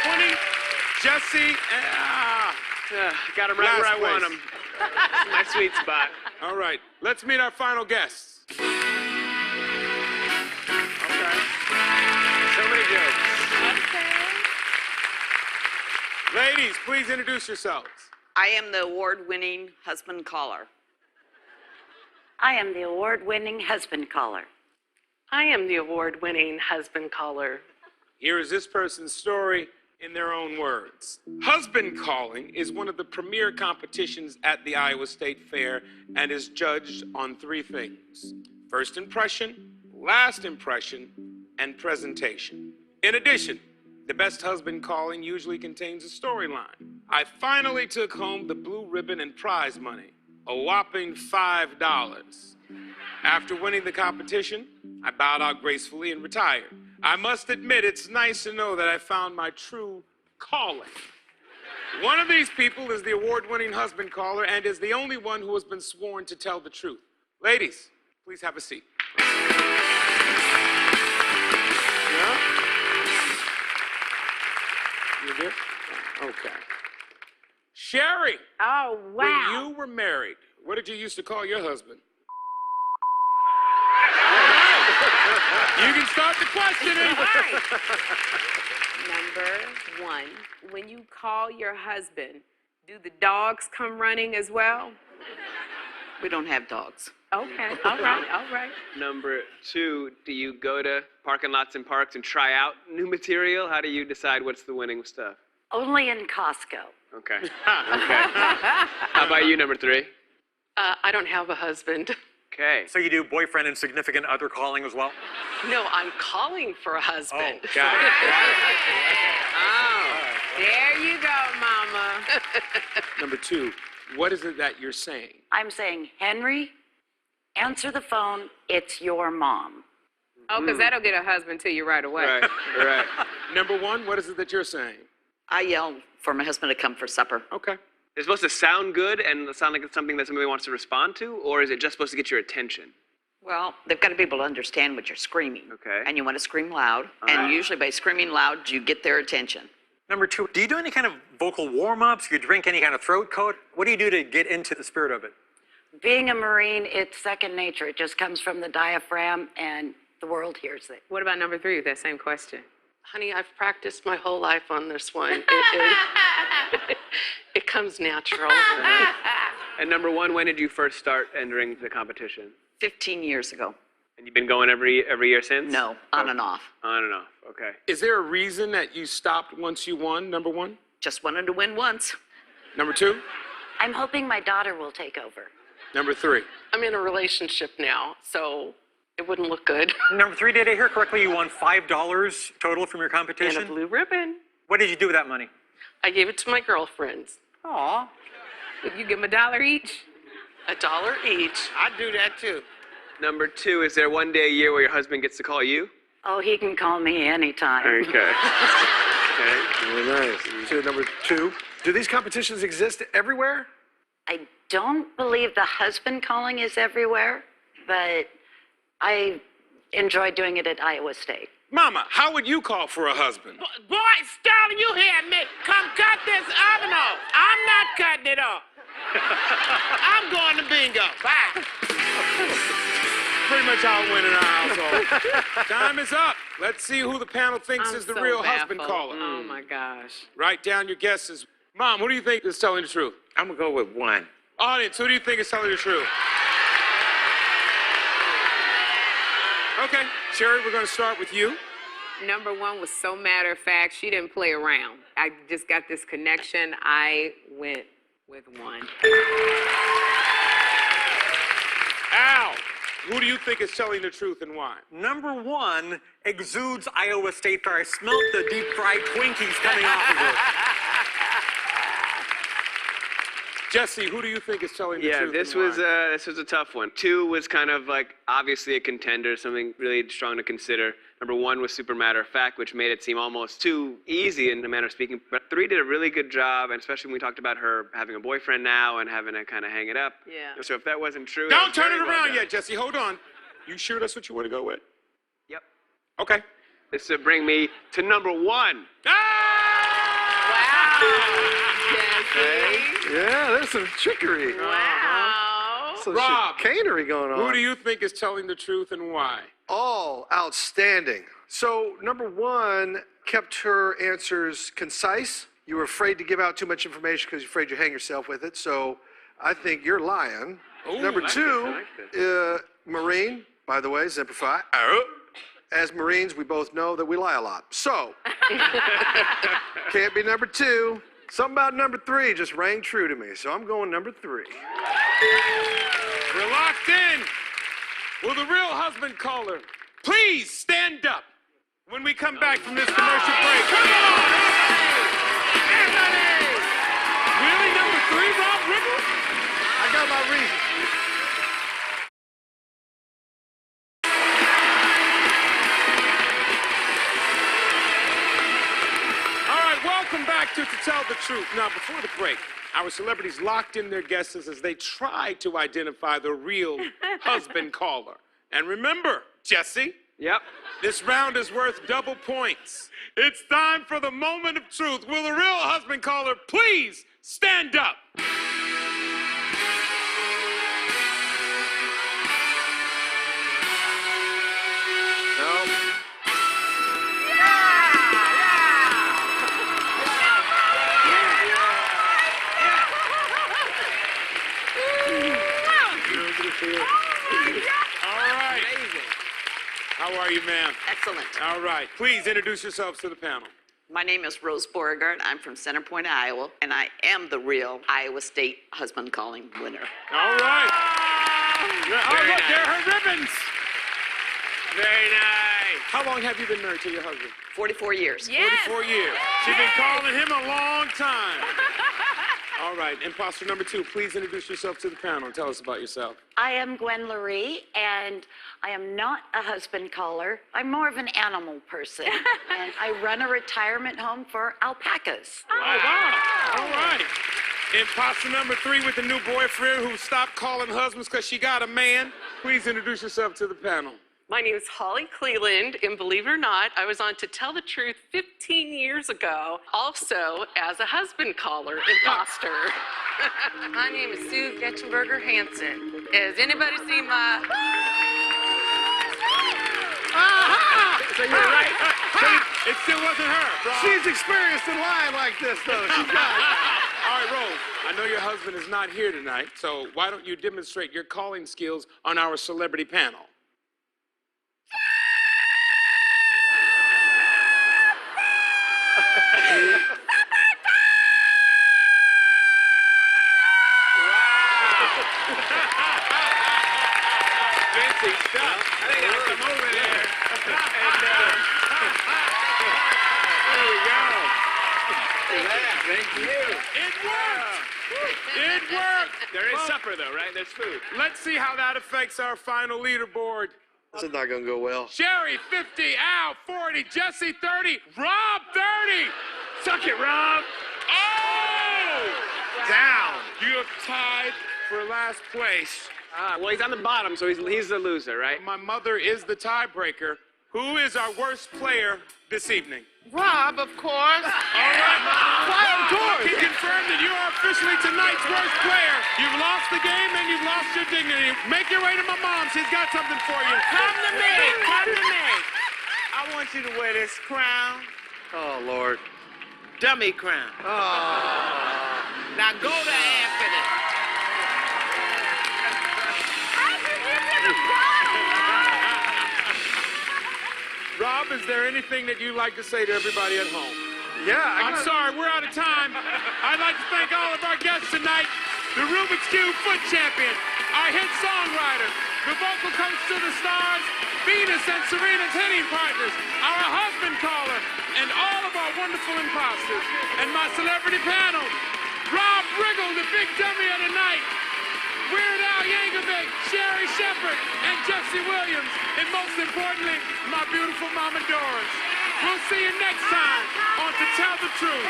20. Jesse, got him right where I want him. My sweet spot. All right, let's meet our final guests. Okay. So many jokes. Ladies, please introduce yourselves. I am the award-winning husband caller. I am the award-winning husband caller. I am the award-winning husband caller. Here is this person's story in their own words. Husband calling is one of the premier competitions at the Iowa State Fair and is judged on 3 things: first impression, last impression, and presentation. In addition, the best husband calling usually contains a storyline. I finally took home the blue ribbon and prize money, a whopping $5. After winning the competition, I bowed out gracefully and retired. I must admit, it's nice to know that I found my true calling. One of these people is the award-winning husband caller and is the only one who has been sworn to tell the truth. Ladies, please have a seat. Yeah? You good? Okay. Sherry. Oh, wow. When you were married, what did you used to call your husband? You can start the questioning. Number 1, when you call your husband, do the dogs come running as well? We don't have dogs. Okay, all right. Number 2, do you go to parking lots and parks and try out new material? How do you decide what's the winning stuff? Only in Costco. Okay. Okay. How about you, number 3? I don't have a husband. Okay. So you do boyfriend and significant other calling as well? No, I'm calling for a husband. Oh, got it. Oh, there you go, Mama. Number 2, what is it that you're saying? I'm saying, Henry, answer the phone. It's your mom. Oh, because that'll get a husband to you right away. Right. Number 1, what is it that you're saying? I yell for my husband to come for supper. Okay. It's supposed to sound good and sound like it's something that somebody wants to respond to, or is it just supposed to get your attention? Well, they've got to be able to understand what you're screaming. Okay. And you want to scream loud. And usually by screaming loud, you get their attention. Number 2, do you do any kind of vocal warm-ups? Do you drink any kind of throat coat? What do you do to get into the spirit of it? Being a Marine, it's second nature. It just comes from the diaphragm, and the world hears it. What about number 3 with that same question? Honey, I've practiced my whole life on this one. It comes natural. And number 1, when did you first start entering the competition? 15 years ago. And you've been going every year since? No, on and off. On and off, okay. Is there a reason that you stopped once you won, number 1? Just wanted to win once. Number 2? I'm hoping my daughter will take over. Number 3? I'm in a relationship now, so it wouldn't look good. Number 3, did I hear correctly you won $5 total from your competition? And a blue ribbon. What did you do with that money? I gave it to my girlfriends. Aw. Would you give them $1 each? $1 each. I'd do that too. Number 2, is there one day a year where your husband gets to call you? Oh, he can call me anytime. Okay. Okay. Very nice. So number 2, Do these competitions exist everywhere? I don't believe the husband calling is everywhere, but I enjoy doing it at Iowa State. Mama, how would you call for a husband? Boy, Stalin, you hear me? Come cut this oven off. I'm not cutting it off. I'm going to bingo. Bye. Pretty much how it went in our household. Time is up. Let's see who the panel thinks is the so real baffled. husband caller. Oh my gosh. Write down your guesses. Mom, who do you think is telling the truth? I'm going to go with 1. Audience, who do you think is telling the truth? Okay, Sherry, we're going to start with you. Number 1 was so matter of fact, she didn't play around. I just got this connection. I went with 1. Al, who do you think is telling the truth and why? Number 1 exudes Iowa State Fair. I smelt the deep fried Twinkies coming off of it. Jesse, who do you think is telling the truth? Yeah, this was a tough one. 2 was kind of like obviously a contender, something really strong to consider. Number 1 was super matter of fact, which made it seem almost too easy in a manner of speaking. But 3 did a really good job, and especially when we talked about her having a boyfriend now and having to kind of hang it up. Yeah. So if that wasn't true, Don't turn it around yet, Jesse. Hold on. You sure that's what you want to go with? Yep. Okay. This would bring me to number 1. Ah! Yeah, there's some trickery. Wow. Some Rob, chicanery going on. Who do you think is telling the truth and why? All outstanding. So, number one, kept her answers concise. You were afraid to give out too much information because you're afraid you hang yourself with it. So, I think you're lying. Ooh, Number I two, Marine, by the way, Simplify. As Marines, we both know that we lie a lot. So, can't be number two. Something about number three just rang true to me. So, I'm going number three. We're locked in. Will the real husband caller please stand up when we come back from this commercial break? Come on! Anthony! Really, number three, Rob Riggle? I got my reasons. All right, welcome back to Tell the Truth. Now, before the break, our celebrities locked in their guesses as they tried to identify the real husband caller. And remember, Jesse, Yep. this round is worth double points. It's time for the moment of truth. Will the real husband caller please stand up? No. All right. How are you, ma'am? Excellent. All right. Please introduce yourselves to the panel. My name is Rose Beauregard. I'm from Center Point, Iowa, and I am the real Iowa State husband calling winner. All right. Oh, look, there are her ribbons. Very nice. How long have you been married to your husband? 44 years. Yes. 44 years. She's been calling him a long time. All right, imposter number two, please introduce yourself to the panel and tell us about yourself. I am Gwen Laree, and I am not a husband caller. I'm more of an animal person, and I run a retirement home for alpacas. Oh, wow. All right. Imposter number three with the new boyfriend who stopped calling husbands because she got a man. Please introduce yourself to the panel. My name is Holly Cleland, and believe it or not, I was on To Tell the Truth 15 years ago, also as a husband caller imposter. My name is Sue Getchenberger Hansen. Has anybody seen my... So you're right. It still wasn't her, bro. She's experienced in lying like this, though. She's got it. All right, Rose, I know your husband is not here tonight, so why don't you demonstrate your calling skills on our celebrity panel? Fancy stuff. I think I'll come over there. There we go. Thank you. It worked. It worked. There is supper, though, right? There's food. Let's see how that affects our final leaderboard. This is not going to go well. Sherry, 50, Al, 40, Jesse, 30, Rob, 30. Suck it, Rob. Oh! Down. You have tied for last place. Well, he's on the bottom, so he's the loser, right? My mother is the tiebreaker. Who is our worst player this evening? Rob, of course. All right. Why, of course. I can confirm that you are officially tonight's worst player. You've lost the game and you've lost your dignity. Make your way to my mom. She's got something for you. Come to me. Come to me. I want you to wear this crown. Oh, Lord. Dummy crown. Oh. Now go to Anthony. Rob, is there anything that you'd like to say to everybody at home? Yeah, I'm sorry, we're out of time. I'd like to thank all of our guests tonight. The Rubik's Cube Foot Champion, our hit songwriter, the vocal coach to the stars, Venus and Serena's hitting partners, our husband caller, and all of our wonderful imposters. And my celebrity panel, Rob Riggle, the big dummy of the night, Weird Al Yankovic, Sherry Shepherd, and Jesse Williams, and most importantly, my beautiful Mama Doris. We'll see you next time on To Tell the Truth.